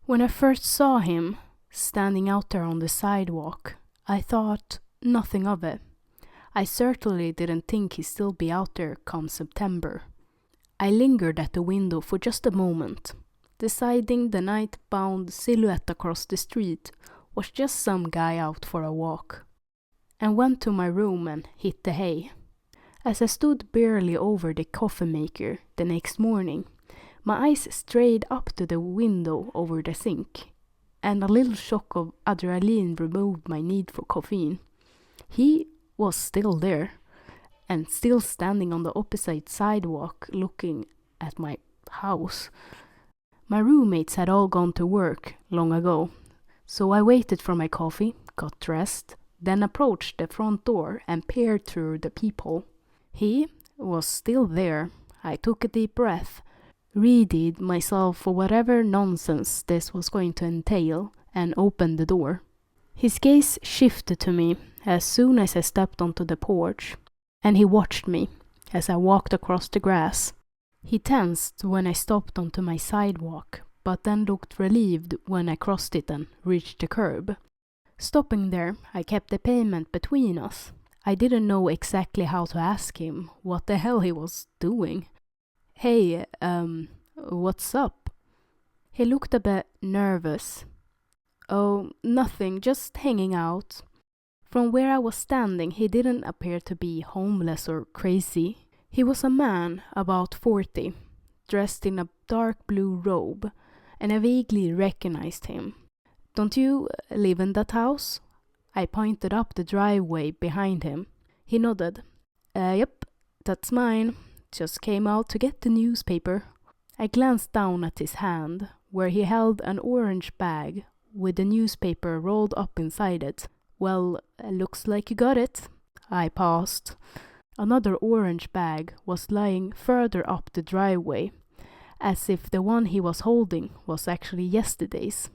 When I first saw him, standing out there on the sidewalk, I thought nothing of it. I certainly didn't think he'd still be out there come September. I lingered at the window for just a moment, deciding the night-bound silhouette across the street was just some guy out for a walk, and went to my room and hit the hay. As I stood barely over the coffee maker the next morning, my eyes strayed up to the window over the sink, and a little shock of adrenaline removed my need for caffeine. He was still there, and still standing on the opposite sidewalk looking at my house. My roommates had all gone to work long ago, so I waited for my coffee, got dressed, then approached the front door and peered through the peephole. He was still there. I took a deep breath, readied myself for whatever nonsense this was going to entail, and opened the door. His gaze shifted to me as soon as I stepped onto the porch, and he watched me as I walked across the grass. He tensed when I stopped onto my sidewalk, but then looked relieved when I crossed it and reached the curb. Stopping there, I kept the pavement between us. I didn't know exactly how to ask him what the hell he was doing. Hey, what's up? He looked a bit nervous. Oh, nothing, just hanging out. From where I was standing, he didn't appear to be homeless or crazy. He was a man about 40, dressed in a dark blue robe, and I vaguely recognized him. Don't you live in that house? I pointed up the driveway behind him. He nodded. Yep, that's mine. Just came out to get the newspaper. I glanced down at his hand, where he held an orange bag with the newspaper rolled up inside it. Well, looks like you got it. I paused. Another orange bag was lying further up the driveway, as if the one he was holding was actually yesterday's.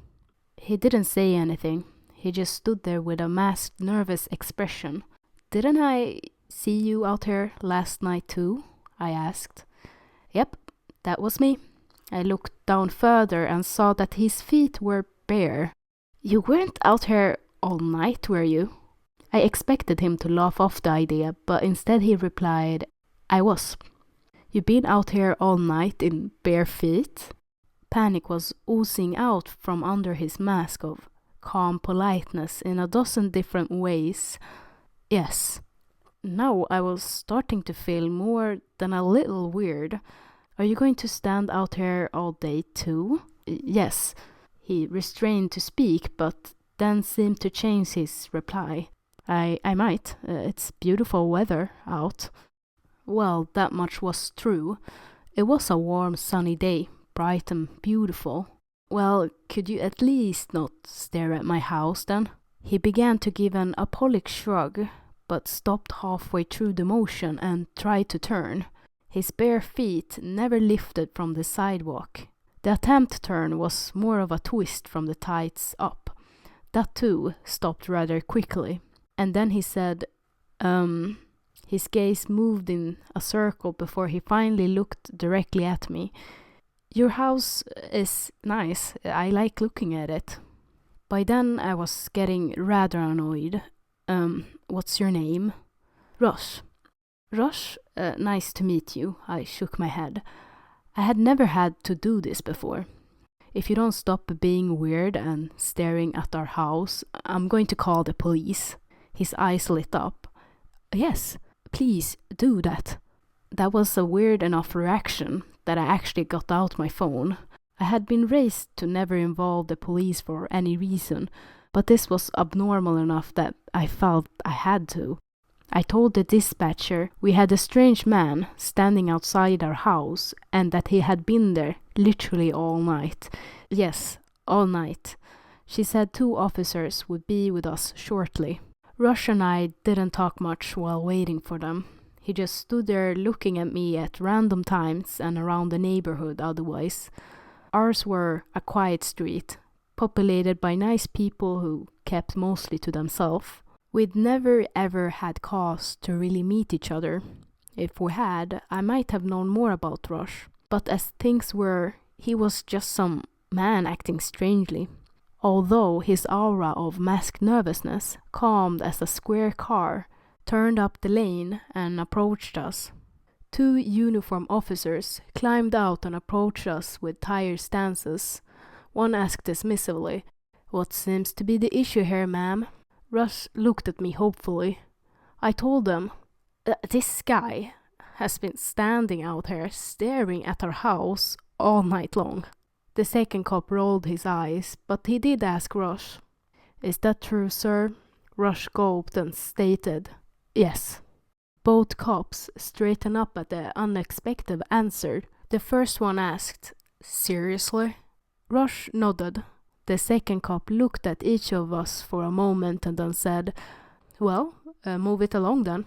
He didn't say anything. He just stood there with a masked, nervous expression. Didn't I see you out here last night too? I asked. Yep, that was me. I looked down further and saw that his feet were bare. You weren't out here all night, were you? I expected him to laugh off the idea, but instead he replied, I was. You been out here all night in bare feet? Panic was oozing out from under his mask of calm politeness in a dozen different ways. Yes. Now I was starting to feel more than a little weird. Are you going to stand out here all day too? Yes. He restrained to speak, but then seemed to change his reply. I might. It's beautiful weather out. Well, that much was true. It was a warm, sunny day, bright and beautiful. Well, could you at least not stare at my house then? He began to give an apologetic shrug, but stopped halfway through the motion and tried to turn. His bare feet never lifted from the sidewalk. The attempt turn was more of a twist from the tights up. That too stopped rather quickly. And then he said, his gaze moved in a circle before he finally looked directly at me. Your house is nice. I like looking at it. By then I was getting rather annoyed. What's your name? Rush. Rush, nice to meet you. I shook my head. I had never had to do this before. If you don't stop being weird and staring at our house, I'm going to call the police. His eyes lit up. Yes, please do that. That was a weird enough reaction that I actually got out my phone. I had been raised to never involve the police for any reason, but this was abnormal enough that I felt I had to. I told the dispatcher we had a strange man standing outside our house and that he had been there literally all night. Yes, all night. She said 2 officers would be with us shortly. Rush and I didn't talk much while waiting for them. He just stood there looking at me at random times and around the neighborhood otherwise. Ours were a quiet street, populated by nice people who kept mostly to themselves. We'd never ever had cause to really meet each other. If we had, I might have known more about Rush. But as things were, he was just some man acting strangely, although his aura of masked nervousness calmed as a square car turned up the lane and approached us. 2 uniformed officers climbed out and approached us with tired stances. One asked dismissively, "What seems to be the issue here, ma'am?" Rush looked at me hopefully. I told them, "This guy has been standing out here staring at our house all night long." The second cop rolled his eyes, but he did ask Rush, "Is that true, sir?" Rush gulped and stated, "Yes." Both cops straightened up at the unexpected answer. The first one asked, "Seriously?" Rush nodded. The second cop looked at each of us for a moment and then said, "Well, move it along then."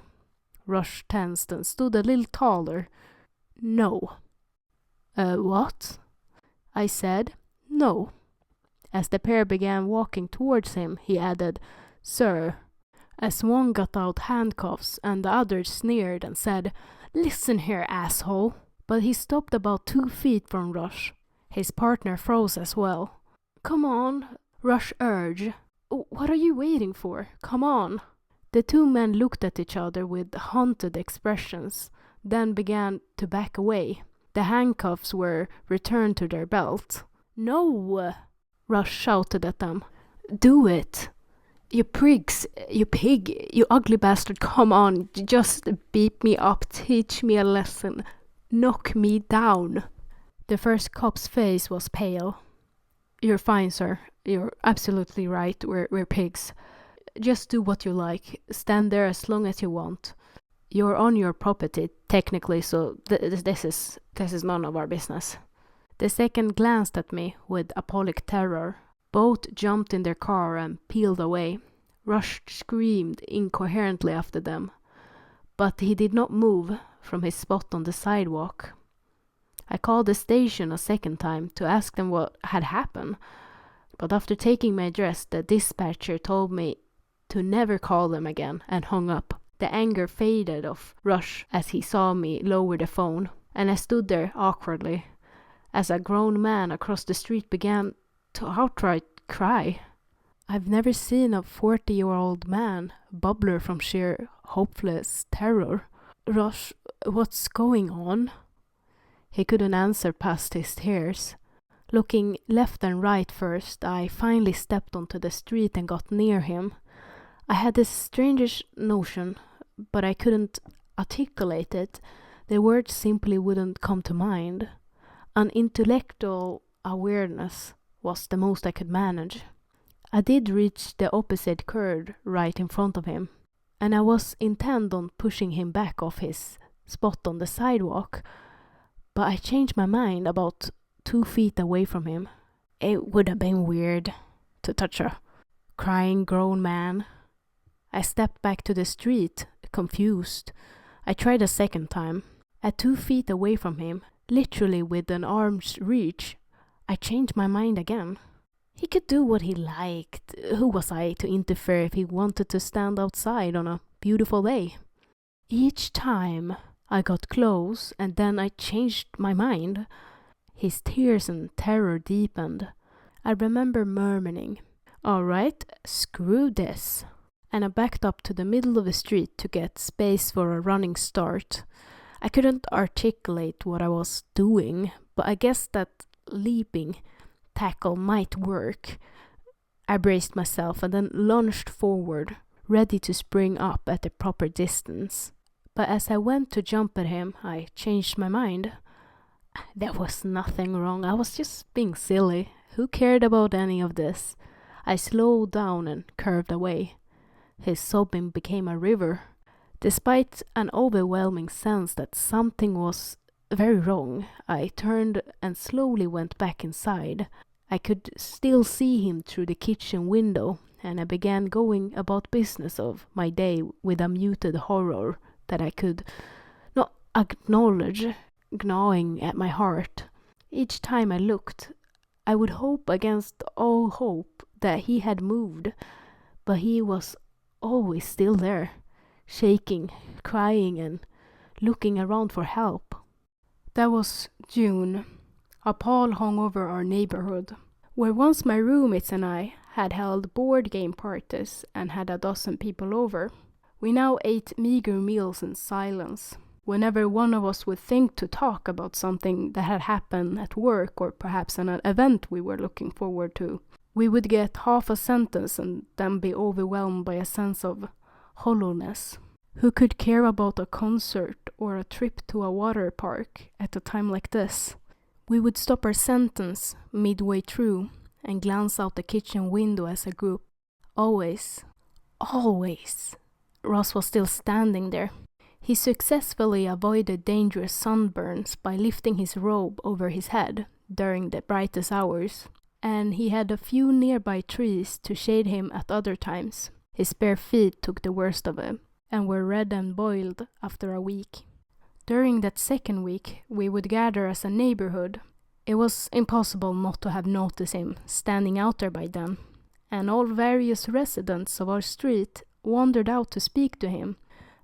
Rush tensed and stood a little taller. "No." What?" I said, "No." As the pair began walking towards him, he added, "Sir." As one got out handcuffs and the other sneered and said, "Listen here, asshole." But he stopped about 2 feet from Rush. His partner froze as well. "Come on," Rush urged. "What are you waiting for? Come on." The 2 men looked at each other with haunted expressions, then began to back away. The handcuffs were returned to their belt. "No!" Rush shouted at them. "Do it! You prigs, you pig, you ugly bastard, come on, just beat me up, teach me a lesson, knock me down." The first cop's face was pale. "You're fine, sir. You're absolutely right. We're pigs. Just do what you like. Stand there as long as you want. You're on your property, technically, so this is none of our business." The second glanced at me with apologetic terror. Both jumped in their car and peeled away. Rush screamed incoherently after them, but he did not move from his spot on the sidewalk. I called the station a second time to ask them what had happened, but after taking my address, the dispatcher told me to never call them again and hung up. The anger faded off Rush as he saw me lower the phone, and I stood there awkwardly as a grown man across the street began to outright cry. I've never seen a 40-year-old man bubble from sheer hopeless terror. "Rush, what's going on?" He couldn't answer past his tears. Looking left and right first, I finally stepped onto the street and got near him. I had this strange notion, but I couldn't articulate it. The words simply wouldn't come to mind. An intellectual awareness was the most I could manage. I did reach the opposite curb right in front of him, and I was intent on pushing him back off his spot on the sidewalk, but I changed my mind about 2 feet away from him. It would have been weird to touch a crying grown man. I stepped back to the street, confused. I tried a second time. At 2 feet away from him, literally with an arm's reach, I changed my mind again. He could do what he liked. Who was I to interfere if he wanted to stand outside on a beautiful day? Each time I got close and then I changed my mind. His tears and terror deepened. I remember murmuring, "All right, screw this." And I backed up to the middle of the street to get space for a running start. I couldn't articulate what I was doing, but I guessed that leaping tackle might work. I braced myself and then lunged forward, ready to spring up at the proper distance. But as I went to jump at him, I changed my mind. There was nothing wrong. I was just being silly. Who cared about any of this? I slowed down and curved away. His sobbing became a river. Despite an overwhelming sense that something was very wrong, I turned and slowly went back inside. I could still see him through the kitchen window, and I began going about business of my day with a muted horror that I could not acknowledge gnawing at my heart. Each time I looked, I would hope against all hope that he had moved, but he was always still there, shaking, crying, and looking around for help. That was June. A pall hung over our neighborhood, where once my roommates and I had held board game parties and had a dozen people over. We now ate meager meals in silence. Whenever one of us would think to talk about something that had happened at work or perhaps an event we were looking forward to, we would get half a sentence and then be overwhelmed by a sense of hollowness. Who could care about a concert or a trip to a water park at a time like this? We would stop our sentence midway through and glance out the kitchen window as a group. Always, Ross was still standing there. He successfully avoided dangerous sunburns by lifting his robe over his head during the brightest hours, and he had a few nearby trees to shade him at other times. His bare feet took the worst of it, and were red and boiled after a week. During that second week, we would gather as a neighborhood. It was impossible not to have noticed him standing out there by then, and all various residents of our street wandered out to speak to him,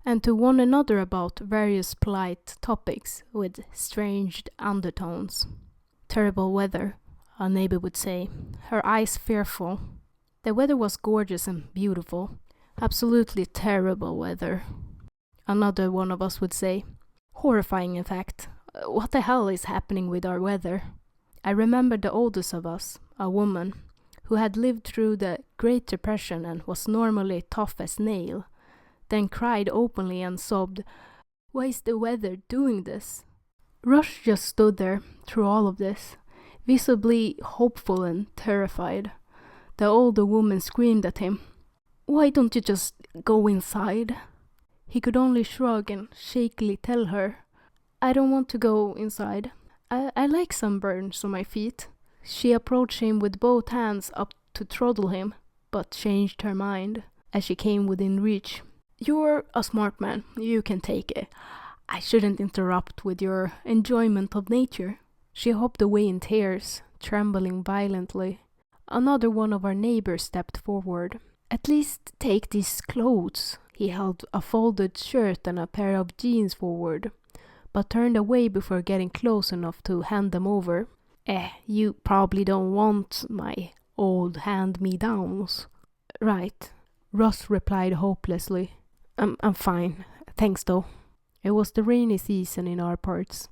and to one another about various polite topics with strange undertones. Terrible weather, a neighbor would say, her eyes fearful. The weather was gorgeous and beautiful. Absolutely terrible weather, another one of us would say. Horrifying, in fact. What the hell is happening with our weather? I remember the oldest of us, a woman, who had lived through the Great Depression and was normally tough as nail, then cried openly and sobbed, "Why is the weather doing this?" Rush just stood there through all of this, visibly hopeful and terrified. The older woman screamed at him, "Why don't you just go inside?" He could only shrug and shakily tell her, "I don't want to go inside. I like sunburns on my feet." She approached him with both hands up to throttle him, but changed her mind as she came within reach. "You're a smart man, you can take it. I shouldn't interrupt with your enjoyment of nature." She hopped away in tears, trembling violently. Another one of our neighbors stepped forward. "At least take these clothes." He held a folded shirt and a pair of jeans forward, but turned away before getting close enough to hand them over. You probably don't want my old hand-me-downs." "Right," Ross replied hopelessly. I'm fine, thanks though." It was the rainy season in our parts,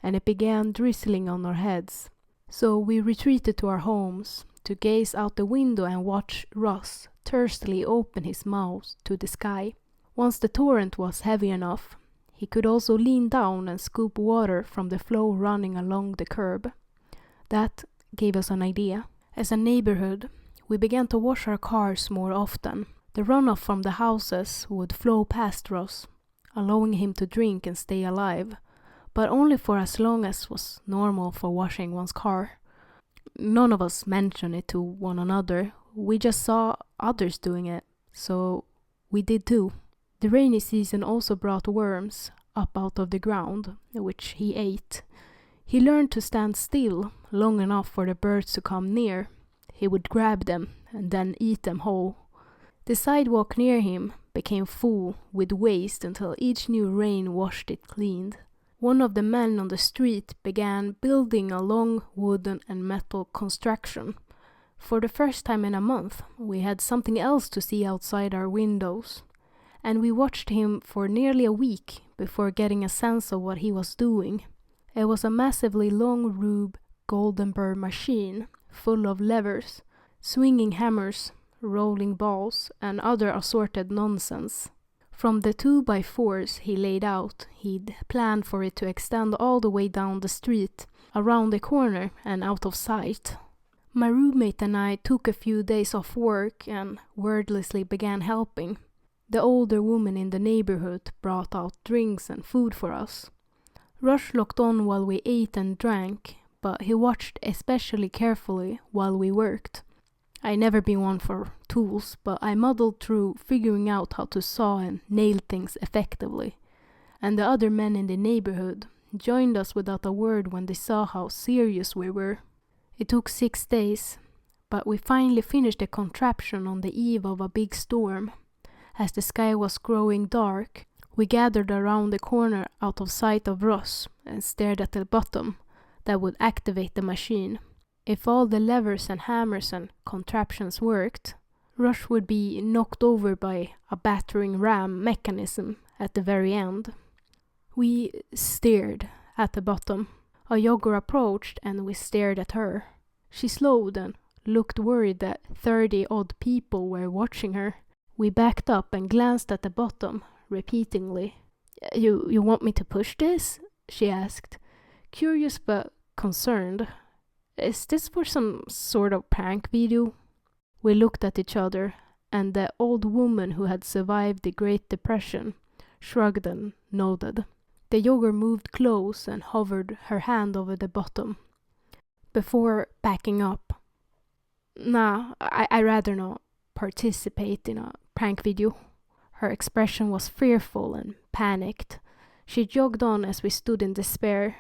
and it began drizzling on our heads. So we retreated to our homes to gaze out the window and watch Ross thirstily open his mouth to the sky. Once the torrent was heavy enough, he could also lean down and scoop water from the flow running along the curb. That gave us an idea. As a neighborhood, we began to wash our cars more often. The runoff from the houses would flow past Ross, allowing him to drink and stay alive, but only for as long as was normal for washing one's car. None of us mentioned it to one another. We just saw others doing it, so we did too. The rainy season also brought worms up out of the ground, which he ate. He learned to stand still long enough for the birds to come near. He would grab them and then eat them whole. The sidewalk near him became full with waste until each new rain washed it clean. One of the men on the street began building a long wooden and metal construction. For the first time in a month, we had something else to see outside our windows, and we watched him for nearly a week before getting a sense of what he was doing. It was a massively long Rube Goldenberg machine full of levers, swinging hammers, rolling balls, and other assorted nonsense. From the 2x4s he laid out, he'd planned for it to extend all the way down the street, around the corner, and out of sight. My roommate and I took a few days off work and wordlessly began helping. The older woman in the neighborhood brought out drinks and food for us. Rush looked on while we ate and drank, but he watched especially carefully while we worked. I never been one for tools, but I muddled through figuring out how to saw and nail things effectively. And the other men in the neighborhood joined us without a word when they saw how serious we were. It took 6 days, but we finally finished the contraption on the eve of a big storm. As the sky was growing dark, we gathered around the corner out of sight of Ross and stared at the bottom, that would activate the machine. If all the levers and hammers and contraptions worked, Rush would be knocked over by a battering ram mechanism at the very end. We stared at the bottom. A jogger approached and we stared at her. She slowed and looked worried that 30-odd people were watching her. We backed up and glanced at the bottom, repeatedly. You want me to push this? She asked, curious but concerned. Is this for some sort of prank video? We looked at each other, and the old woman who had survived the Great Depression shrugged and nodded. The jogger moved close and hovered her hand over the bottom, before backing up. Nah, I rather not participate in a prank video. Her expression was fearful and panicked. She jogged on as we stood in despair.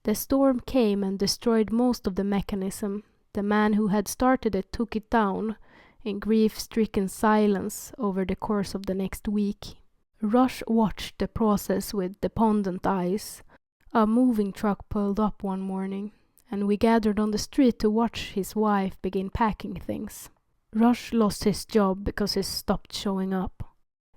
The storm came and destroyed most of the mechanism. The man who had started it took it down in grief-stricken silence over the course of the next week. Rush watched the process with despondent eyes. A moving truck pulled up one morning, and we gathered on the street to watch his wife begin packing things. Rush lost his job because he stopped showing up,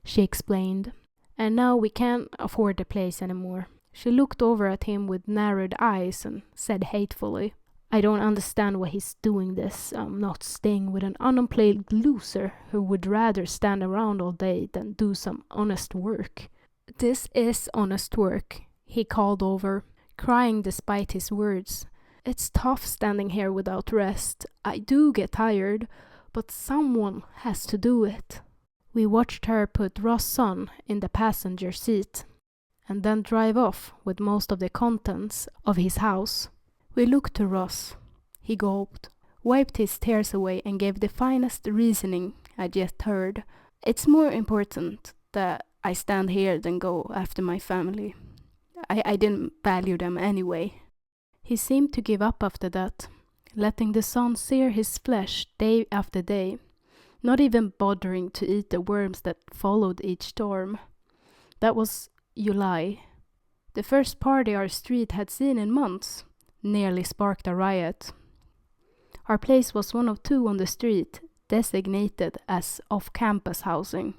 she explained, and now we can't afford the place anymore. She looked over at him with narrowed eyes and said hatefully, I don't understand why he's doing this. I'm not staying with an unemployed loser who would rather stand around all day than do some honest work. This is honest work, he called over, crying despite his words. It's tough standing here without rest. I do get tired, but someone has to do it. We watched her put Ross' son in the passenger seat, and then drive off with most of the contents of his house. We looked to Ross. He gulped, wiped his tears away and gave the finest reasoning I'd yet heard. It's more important that I stand here than go after my family. I didn't value them anyway. He seemed to give up after that, letting the sun sear his flesh day after day, not even bothering to eat the worms that followed each storm. That was July. The first party our street had seen in months nearly sparked a riot. Our place was one of 2 on the street, designated as off-campus housing,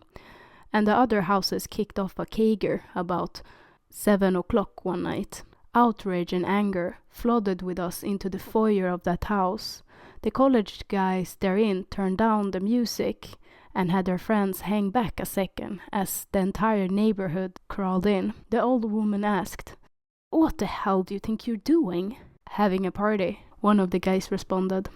and the other houses kicked off a kegger about 7 o'clock one night. Outrage and anger flooded with us into the foyer of that house. The college guys therein turned down the music and had their friends hang back a second as the entire neighborhood crawled in. The old woman asked, What the hell do you think you're doing? Having a party, one of the guys responded.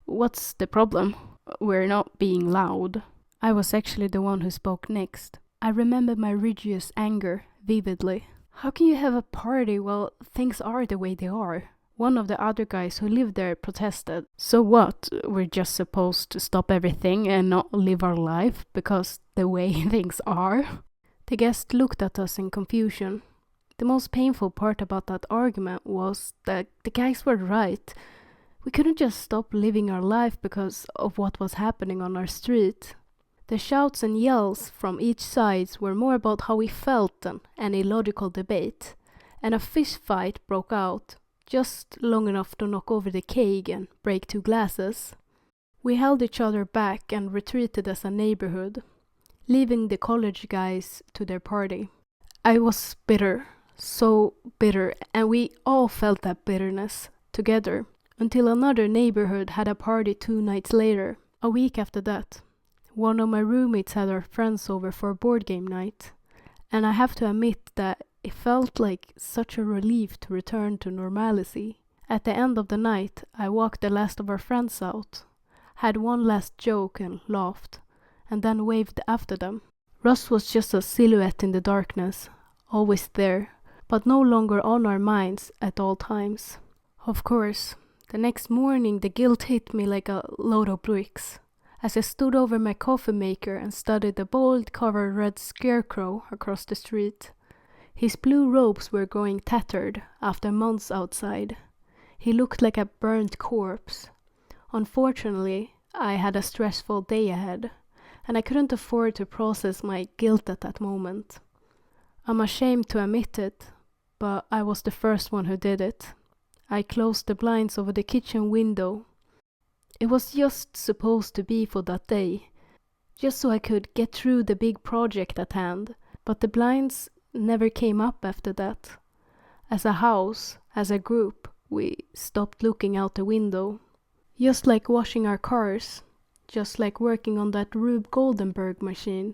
What's the problem? We're not being loud. I was actually the one who spoke next. I remember my righteous anger vividly. How can you have a party while things are the way they are? One of the other guys who lived there protested. So what? We're just supposed to stop everything and not live our life because the way things are? The guest looked at us in confusion. The most painful part about that argument was that the guys were right. We couldn't just stop living our life because of what was happening on our street. The shouts and yells from each side were more about how we felt than any logical debate, and a fist fight broke out, just long enough to knock over the keg and break 2 glasses. We held each other back and retreated as a neighborhood, leaving the college guys to their party. I was bitter, so bitter, and we all felt that bitterness together, until another neighborhood had a party 2 nights later. A week after that, one of my roommates had our friends over for a board game night, and I have to admit that it felt like such a relief to return to normalcy. At the end of the night, I walked the last of our friends out, had one last joke and laughed, and then waved after them. Russ was just a silhouette in the darkness, always there, but no longer on our minds at all times. Of course, the next morning the guilt hit me like a load of bricks, as I stood over my coffee maker and studied the bold-covered red scarecrow across the street. His blue robes were growing tattered after months outside. He looked like a burnt corpse. Unfortunately, I had a stressful day ahead, and I couldn't afford to process my guilt at that moment. I'm ashamed to admit it, but I was the first one who did it. I closed the blinds over the kitchen window. It was just supposed to be for that day, just so I could get through the big project at hand, but the blinds never came up after that. As a house, as a group, we stopped looking out the window. Just like washing our cars, just like working on that Rube Goldenberg machine,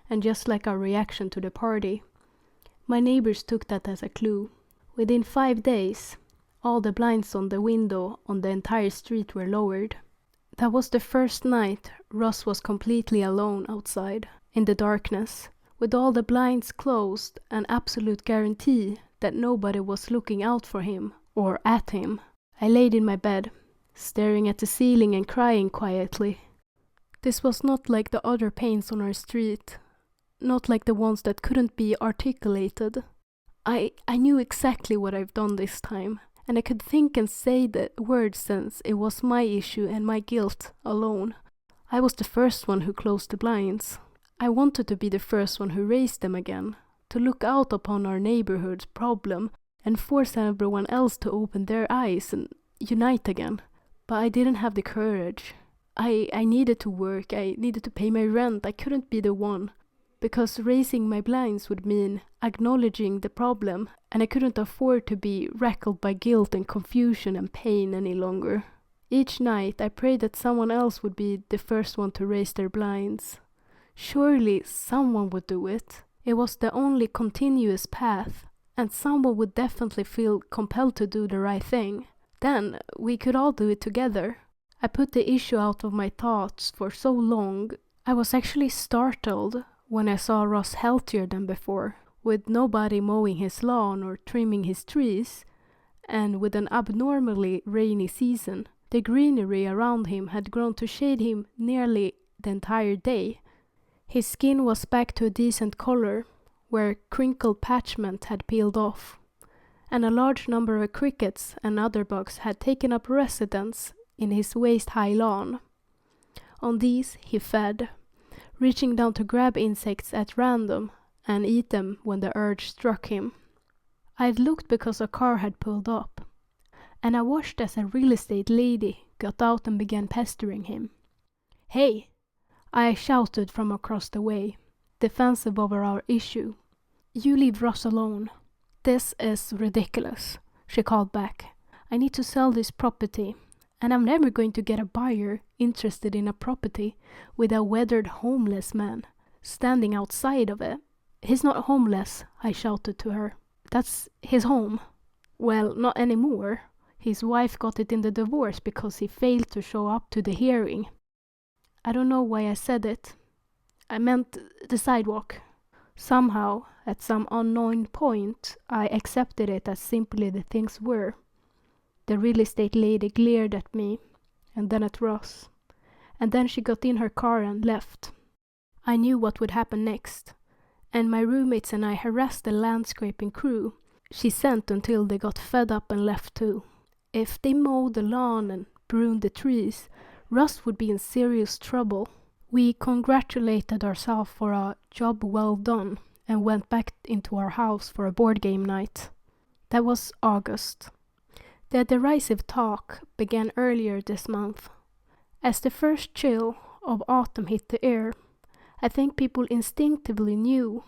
and just like our reaction to the party. My neighbors took that as a clue. Within 5 days, all the blinds on the window on the entire street were lowered. That was the first night Ross was completely alone outside, in the darkness, with all the blinds closed, an absolute guarantee that nobody was looking out for him or at him. I laid in my bed, staring at the ceiling and crying quietly. This was not like the other pains on our street, not like the ones that couldn't be articulated. I knew exactly what I've done this time, and I could think and say the words since it was my issue and my guilt alone. I was the first one who closed the blinds. I wanted to be the first one who raised them again, to look out upon our neighborhood's problem and force everyone else to open their eyes and unite again. But I didn't have the courage. I needed to work, I needed to pay my rent, I couldn't be the one. Because raising my blinds would mean acknowledging the problem, and I couldn't afford to be racked by guilt and confusion and pain any longer. Each night I prayed that someone else would be the first one to raise their blinds. Surely someone would do it. It was the only continuous path, and someone would definitely feel compelled to do the right thing. Then we could all do it together. I put the issue out of my thoughts for so long. I was actually startled when I saw Ross healthier than before, with nobody mowing his lawn or trimming his trees, and with an abnormally rainy season. The greenery around him had grown to shade him nearly the entire day. His skin was back to a decent color, where crinkled patchment had peeled off, and a large number of crickets and other bugs had taken up residence in his waist-high lawn. On these he fed, reaching down to grab insects at random and eat them when the urge struck him. I had looked because a car had pulled up, and I watched as a real estate lady got out and began pestering him. "Hey!" I shouted from across the way, defensive over our issue. "You leave Ross alone." "This is ridiculous," she called back. "I need to sell this property, and I'm never going to get a buyer interested in a property with a weathered homeless man standing outside of it." "He's not homeless," I shouted to her. "That's his home." "Well, not anymore. His wife got it in the divorce because he failed to show up to the hearing." I don't know why I said it. I meant the sidewalk. Somehow, at some unknown point, I accepted it as simply the things were. The real estate lady glared at me, and then at Ross, and then she got in her car and left. I knew what would happen next, and my roommates and I harassed the landscaping crew she sent until they got fed up and left too. If they mowed the lawn and pruned the trees, Russ would be in serious trouble. We congratulated ourselves for a job well done and went back into our house for a board game night. That was August. The derisive talk began earlier this month. As the first chill of autumn hit the air, I think people instinctively knew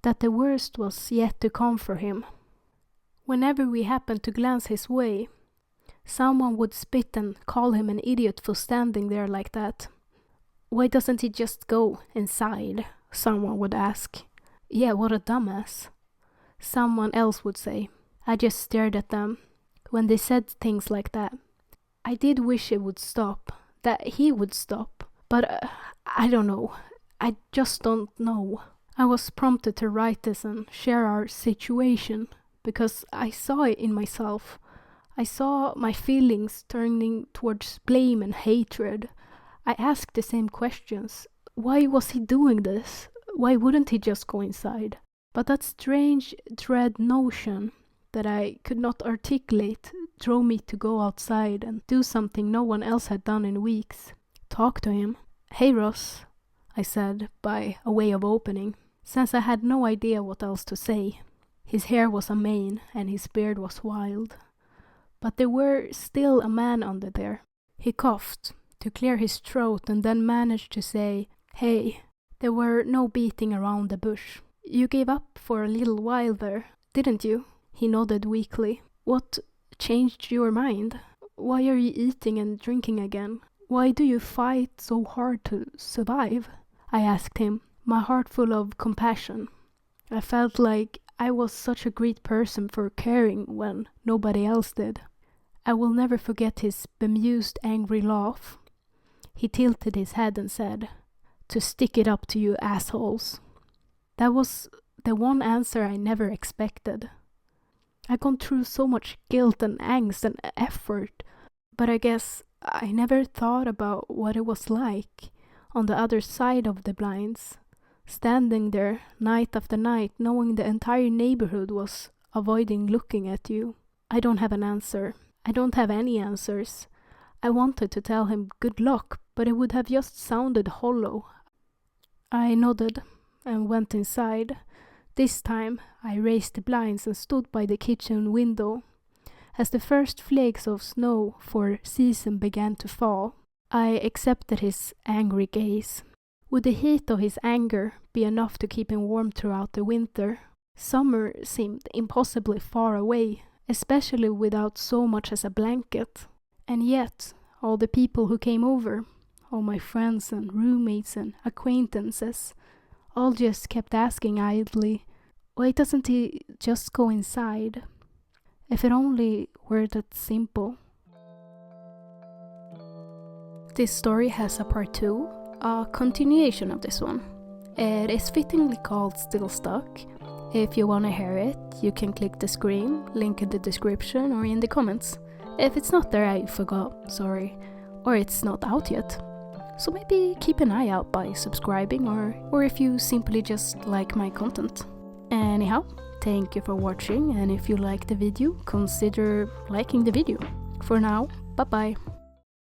that the worst was yet to come for him. Whenever we happened to glance his way, someone would spit and call him an idiot for standing there like that. "Why doesn't he just go inside?" someone would ask. "Yeah, what a dumbass," someone else would say. I just stared at them when they said things like that. I did wish it would stop, that he would stop, but I don't know. I just don't know. I was prompted to write this and share our situation because I saw it in myself. I saw my feelings turning towards blame and hatred. I asked the same questions. Why was he doing this? Why wouldn't he just go inside? But that strange dread notion that I could not articulate drove me to go outside and do something no one else had done in weeks. Talk to him. "Hey Ross," I said by a way of opening, since I had no idea what else to say. His hair was a mane and his beard was wild, but there were still a man under there. He coughed to clear his throat and then managed to say, "Hey." There were no beating around the bush. "You gave up for a little while there, didn't you?" He nodded weakly. "What changed your mind? Why are you eating and drinking again? Why do you fight so hard to survive?" I asked him, my heart full of compassion. I felt like I was such a great person for caring when nobody else did. I will never forget his bemused, angry laugh. He tilted his head and said, "To stick it up to you assholes." That was the one answer I never expected. I'd gone through so much guilt and angst and effort, but I guess I never thought about what it was like on the other side of the blinds, standing there night after night knowing the entire neighborhood was avoiding looking at you. I don't have an answer. I don't have any answers. I wanted to tell him good luck, but it would have just sounded hollow. I nodded and went inside. This time I raised the blinds and stood by the kitchen window. As the first flakes of snow for season began to fall, I accepted his angry gaze. Would the heat of his anger be enough to keep him warm throughout the winter? Summer seemed impossibly far away, especially without so much as a blanket. And yet, all the people who came over, all my friends and roommates and acquaintances, all just kept asking idly, "Why doesn't he just go inside?" If it only were that simple. This story has a part 2, a continuation of this one. It is fittingly called Still Stuck. If you want to hear it, you can click the screen, link in the description or in the comments. If it's not there, I forgot, sorry, or it's not out yet. So maybe keep an eye out by subscribing or if you simply just like my content. Anyhow, thank you for watching, and if you like the video, consider liking the video. For now, bye bye.